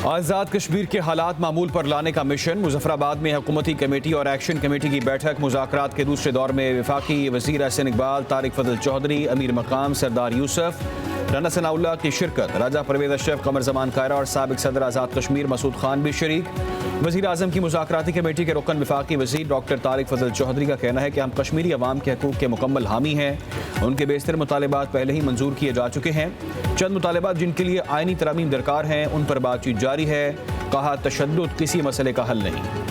आज़ाद कश्मीर के हालात मामूल पर लाने का मिशन। मुजफ्फराबाद में हुकूमती कमेटी और एक्शन कमेटी की बैठक। मुज़ाकरात के दूसरे दौर में वफाकी वज़ीर एहसन इकबाल, तारिक फजल चौधरी, अमीर मकाम सरदार यूसुफ, राना सनाउल्लाह की शिरकत। राजा परवेज़ अशरफ, कमर जमान कायरा और साबिक सदर आज़ाद कश्मीर मसूद खान भी शरीक। वज़ीर आज़म की मुज़ाकराती कमेटी के रुकन वफाकी वज़ीर डॉक्टर तारिक फजल चौधरी का कहना है कि हम कश्मीरी अवाम के हकूक़ के मुकम्मल हामी हैं। उनके बेशतर मुतालबात पहले ही मंजूर किए जा चुके हैं। चंद मुतालबात जिनके लिए आइनी तरमीम दरकार हैं, उन पर बातचीत जारी है। कहा, तशद्दुद किसी मसले का हल नहीं।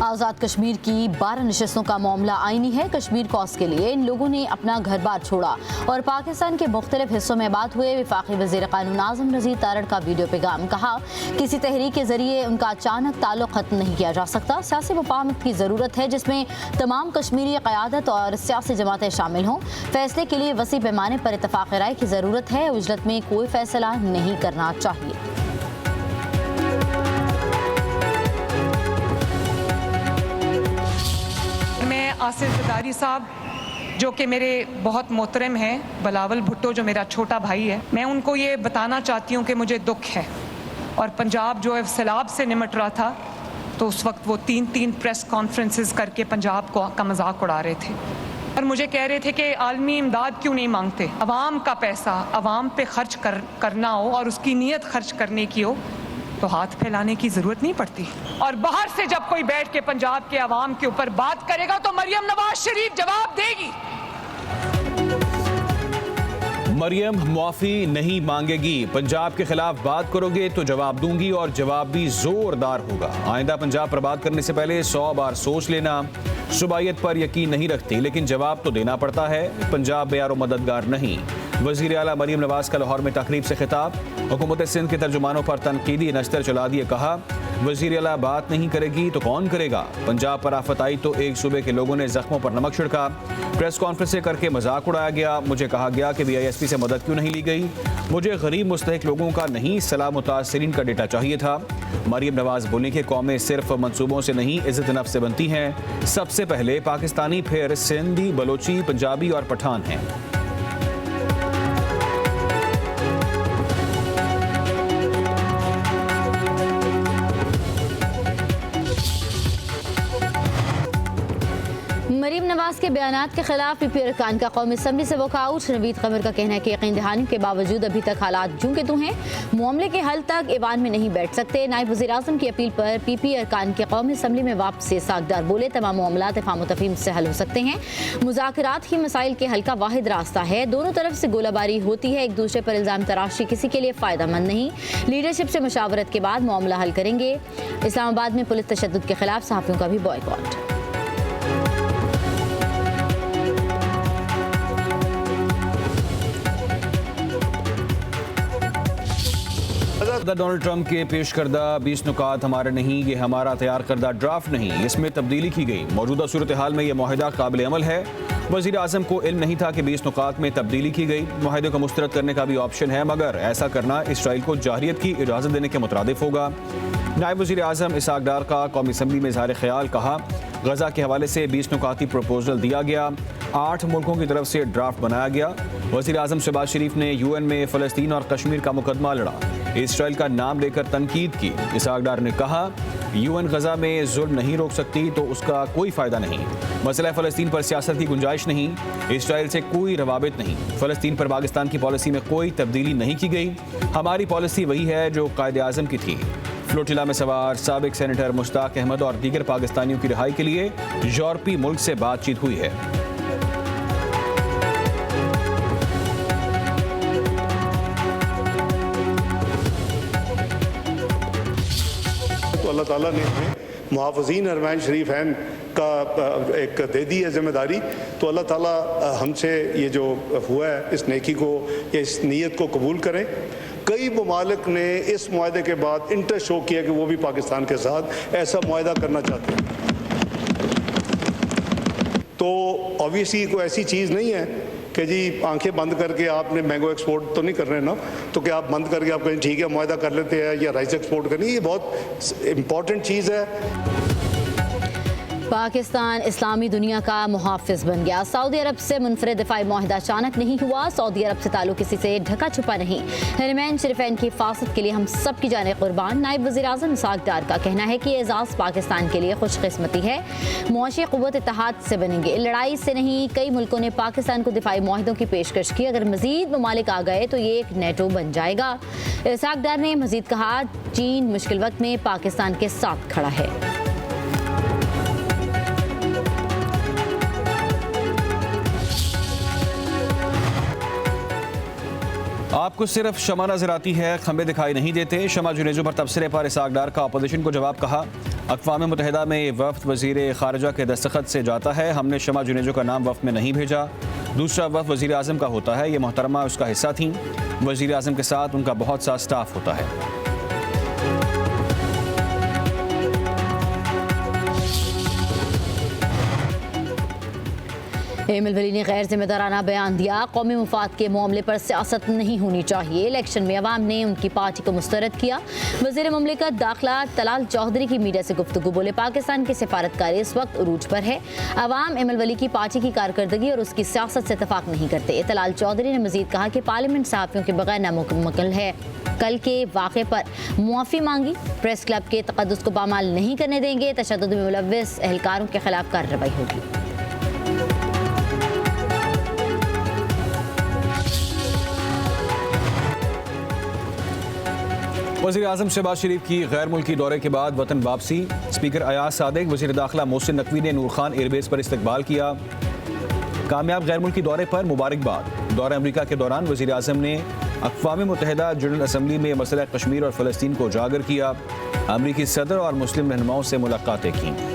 आज़ाद कश्मीर की 12 नशस्तों का मामला आईनी है। कश्मीर कॉज के लिए इन लोगों ने अपना घर बार छोड़ा और पाकिस्तान के मुख्तलिफ हिस्सों में बात हुए। वफाकी वज़ीर क़ानून आज़म रज़ीद तारड़ का वीडियो पैगाम। कहा, किसी तहरीक के जरिए उनका अचानक ताल्लुक़ ख़त्म नहीं किया जा सकता। सियासी मुफाहमत की ज़रूरत है जिसमें तमाम कश्मीरी क़यादत और सियासी जमातें शामिल हों। फैसले के लिए वसी पैमाने पर इत्तफ़ाक़ राय की ज़रूरत है। उजलत में कोई फैसला नहीं करना चाहिए। आसिफ ज़रदारी साहब जो कि मेरे बहुत मोहतरम हैं, बिलावल भुट्टो जो मेरा छोटा भाई है, मैं उनको ये बताना चाहती हूँ कि मुझे दुख है। और पंजाब जो है सैलाब से निमट रहा था तो उस वक्त वो तीन प्रेस कॉन्फ्रेंसेस करके पंजाब का मजाक उड़ा रहे थे और मुझे कह रहे थे कि आलमी इमदाद क्यों नहीं मांगते। अवाम का पैसा अवाम पे खर्च करना हो और उसकी नीयत खर्च करने की हो तो हाथ फैलाने की जरूरत नहीं पड़ती। और बाहर से जब कोई बैठ के पंजाब के अवाम के ऊपर बात करेगा तो मरियम नवाज शरीफ जवाब देगी। मरियम मुआफ़ी नहीं मांगेगी। पंजाब के खिलाफ बात करोगे तो जवाब दूंगी और जवाब भी जोरदार होगा। आइंदा पंजाब पर बात करने से पहले 100 बार सोच लेना। सुबायत पर यकीन नहीं रखती लेकिन जवाब तो देना पड़ता है। पंजाब बेयारो मददगार नहीं। वज़ीर आला मरियम नवाज का लाहौर में तकरीब से खिताब। हुकूमत सिंध के तर्जुमानों पर तनकीदी नश्तर चला दिए। कहा, वज़ीर आला बात नहीं करेगी तो कौन करेगा। पंजाब पर आफत आई तो एक सूबे के लोगों ने जख्मों पर नमक छिड़का। प्रेस कॉन्फ्रेंस करके मजाक उड़ाया गया। मुझे कहा गया कि BISP से मदद क्यों नहीं ली गई। मुझे गरीब मुस्तहिक लोगों का नहीं सलाह मुतासिरीन का डेटा चाहिए था। मरियम नवाज बोली कि कौमें सिर्फ मंसूबों से नहीं इज़्ज़त नफ्स से बनती हैं। सबसे पहले पाकिस्तानी, फिर सिंधी, बलोची, पंजाबी और पठान हैं। मरीम नवाज के बयानात के खिलाफ PPP अरकान का कौमी असम्बली से वॉकआउट। नवीद कमर का कहना है कि यकीन दहानी के बावजूद अभी तक हालात जूं के तूं हैं, मामले के हल तक ईवान में नहीं बैठ सकते। नायब वज़ीर आज़म की अपील पर PPP अरकान के कौमी असम्बली में वापसी। सागदार बोले, तमाम मामलात इफ़हाम तफ़हीम से हल हो सकते हैं। मुज़ाकरात ही मसाइल के हल का वाहिद रास्ता है। दोनों तरफ से गोलाबारी होती है, एक दूसरे पर इल्ज़ाम तराशी किसी के लिए फ़ायदेमंद नहीं। लीडरशिप से मशावरत के बाद मामला हल करेंगे। इस्लामाबाद में पुलिस तशद्दुद के खिलाफ सहाफ़ियों का भी बॉयकॉट। डोनाल्ड ट्रंप के पेश करदा 20 नुकात हमारे नहीं, ये हमारा तैयार करदा ड्राफ्ट नहीं, इसमें तब्दीली की गई। मौजूदा सूरत हाल में यह माहिदा काबिल अमल है। वज़ीर आज़म को इल्म नहीं था कि 20 नुकात में तब्दीली की गई। माहिदे को मुस्तरद करने का भी ऑप्शन है मगर ऐसा करना इसराइल को जाहिरियत की इजाज़त देने के मुतरादिफ होगा। नायब वज़ीर आज़म इसहाक डार का कौमी असम्बली में इज़हार ख्याल। कहा, गज़ा के हवाले से 20 नुकाती प्रपोजल दिया गया। 8 मुल्कों की तरफ से ड्राफ्ट बनाया गया। वज़ीर आज़म शहबाज शरीफ ने UN में फ़लस्तीन और कश्मीर का मुकदमा लड़ा। इसराइल का नाम लेकर तनकीद की। इसहाक डार ने कहा, UN गज़ा में जुल्म नहीं रोक सकती तो उसका कोई फ़ायदा नहीं। मसला फ़लस्तीन पर सियासत की गुंजाइश नहीं। इसराइल से कोई रवाबित नहीं। फ़लस्तीन पर पाकिस्तान की पॉलिसी में कोई तब्दीली नहीं की गई। हमारी पॉलिसी वही है जो कायदे आज़म की थी। फ्लोटिला में सवार साबिक सेनेटर मुश्ताक अहमद और दीगर पाकिस्तानियों की रिहाई के लिए यूरोपीय मुल्क से बातचीत हुई है। तो अल्लाह ताला ने मुहाफ़िज़ीन हरमैन शरीफ़ैन का एक दे दी है जिम्मेदारी। तो अल्लाह ताला हमसे ये जो हुआ है इस नेकी को, इस नीयत को कबूल करें। कई ममालिक ने इस मुआहदे के बाद इंटरेस्ट शो किया कि वो भी पाकिस्तान के साथ ऐसा मुआहदा करना चाहते हैं। तो ऑब्वियसली कोई ऐसी चीज़ नहीं है कि जी आंखें बंद करके आपने मैंगो एक्सपोर्ट तो नहीं कर रहे ना, तो क्या आप बंद करके आप कहें ठीक है मुआहदा कर लेते हैं या राइस एक्सपोर्ट करनी, ये बहुत इंपॉर्टेंट चीज़ है। पाकिस्तान इस्लामी दुनिया का मुहाफिज बन गया। सऊदी अरब से मुनफरद दिफाई मुआहदा अचानक नहीं हुआ। सऊदी अरब से ताल्लुक किसी से ढका छुपा नहीं। हरमैन शरीफैन की हिफाजत के लिए हम सब की जाने कुर्बान। नायब वज़ीर आज़म इसाक डार का कहना है कि ये एजाज़ पाकिस्तान के लिए खुशकिस्मती है। मुआशी क़ुव्वत इत्तेहाद से बनेंगे, लड़ाई से नहीं। कई मुल्कों ने पाकिस्तान को दिफाई मुआहदों की पेशकश की, अगर मज़ीद ममालिक आ गए तो ये एक नेटो बन जाएगा। इसाक डार ने मज़ीद कहा, चीन मुश्किल वक्त में पाकिस्तान के साथ खड़ा है। आपको सिर्फ शमा नजर आती है, खंबे दिखाई नहीं देते। शमा जुनेजो पर तबसरे पर इसाक डार का अपोजिशन को जवाब कहा। अक़वाम मुत्तहिदा में वफ़द वज़ीर ख़ारिजा के दस्तखत से जाता है, हमने शमा जुनेजो का नाम वफ़द में नहीं भेजा। दूसरा वफ़द वज़ीर आज़म का होता है, ये मोहतरमा उसका हिस्सा थी। वज़ीर आज़म के साथ उनका बहुत सा स्टाफ होता है। एमिल वली ने गैर जिम्मेदाराना बयान दिया। कौमी मुफाद के मामले पर सियासत नहीं होनी चाहिए। इलेक्शन में अवाम ने उनकी पार्टी को मुस्तरद किया। वज़ीर मुमलिकत दाखिला तलाल चौधरी की मीडिया से गुफ्तगू बोले, पाकिस्तान की सिफारतकारी इस वक्त उरूज पर है। अवाम एमिल वली की पार्टी की कारकर्दगी और उसकी सियासत से इतफाक नहीं करते। तलाल चौधरी ने मजीद कहा कि पार्लियामेंट सहाफ़ियों के बगैर नामुकम्मल है। कल के वाक़े पर मुआफ़ी मांगी। प्रेस क्लब के तक़द्दुस को पामाल नहीं करने देंगे। तशद्दुद में मुलव्विस एहलकारों के खिलाफ कार्रवाई होगी। वज़ीर आज़म शहबाज शरीफ की गैर मुल्की दौरे के बाद वतन वापसी। स्पीकर अयाज सादिक, वज़ीर दाखिला मोहसिन नकवी ने नूर खान एयरबेस पर इस्तकबाल किया। कामयाब गैर मुल्की दौरे पर मुबारकबाद। दौरे अमरीका के दौरान वज़ीर आज़म ने अक़वाम मुत्तहिदा जनरल असम्बली में मसला कश्मीर और फ़लस्तीन को उजागर किया। अमरीकी सदर और मुस्लिम रहनुमाओं से मुलाकातें की।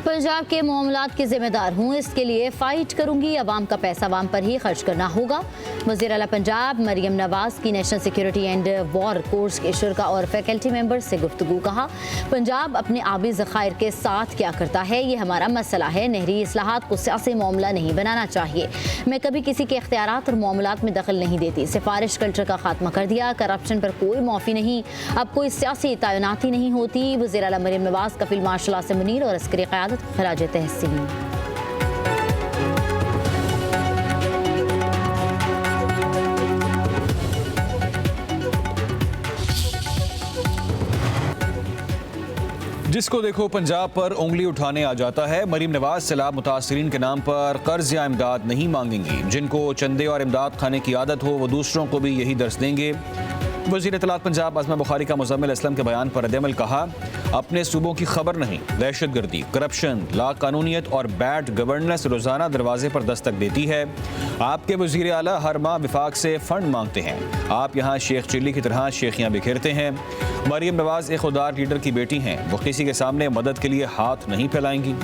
पंजाब के मामलात की जिम्मेदार हूँ, इसके लिए फ़ाइट करूँगी। अवाम का पैसा अवाम पर ही खर्च करना होगा। वज़ीर आला पंजाब मरियम नवाज़ की national security and war course के शुरा और फैकल्टी मेंबर से गुफ्तगू। कहा, पंजाब अपने आबी ज़खायर के साथ क्या करता है ये हमारा मसला है। नहरी इस्लाहात को सियासी मामला नहीं बनाना चाहिए। मैं कभी किसी के इख्तियारात और मामलात में दखल नहीं देती। सिफारिश कल्चर का खात्मा कर दिया। करप्शन पर कोई माफ़ी नहीं। अब कोई सियासी तैनाती नहीं होती। वज़ीर आला मरियम नवाज़ कफील मार्शल आसिम मुनीर और अस्करी क़यादत खराज तहसीन। जिसको देखो पंजाब पर उंगली उठाने आ जाता है। मरीम नवाज सैलाब मुतासरीन के नाम पर कर्ज या इमदाद नहीं मांगेंगी। जिनको चंदे और इमदाद खाने की आदत हो वो दूसरों को भी यही दर्स देंगे। वज़ीर इत्तलात पंजाब आज़मा बुखारी का मुज़म्मिल असलम के बयान पर रद्द-ए-अमल। कहा, अपने सूबों की खबर नहीं। दहशतगर्दी, करप्शन, लाकानूनियत और बैड गवर्नेंस रोज़ाना दरवाजे पर दस्तक देती है। आपके वज़ीर आला हर माह विफाक से फ़ंड मांगते हैं। आप यहाँ शेख चिल्ली की तरह शेखियाँ बिखेरते हैं। मरियम नवाज़ एक खुदार लीडर की बेटी हैं। वो किसी के सामने मदद के लिए हाथ नहीं फैलाएंगी।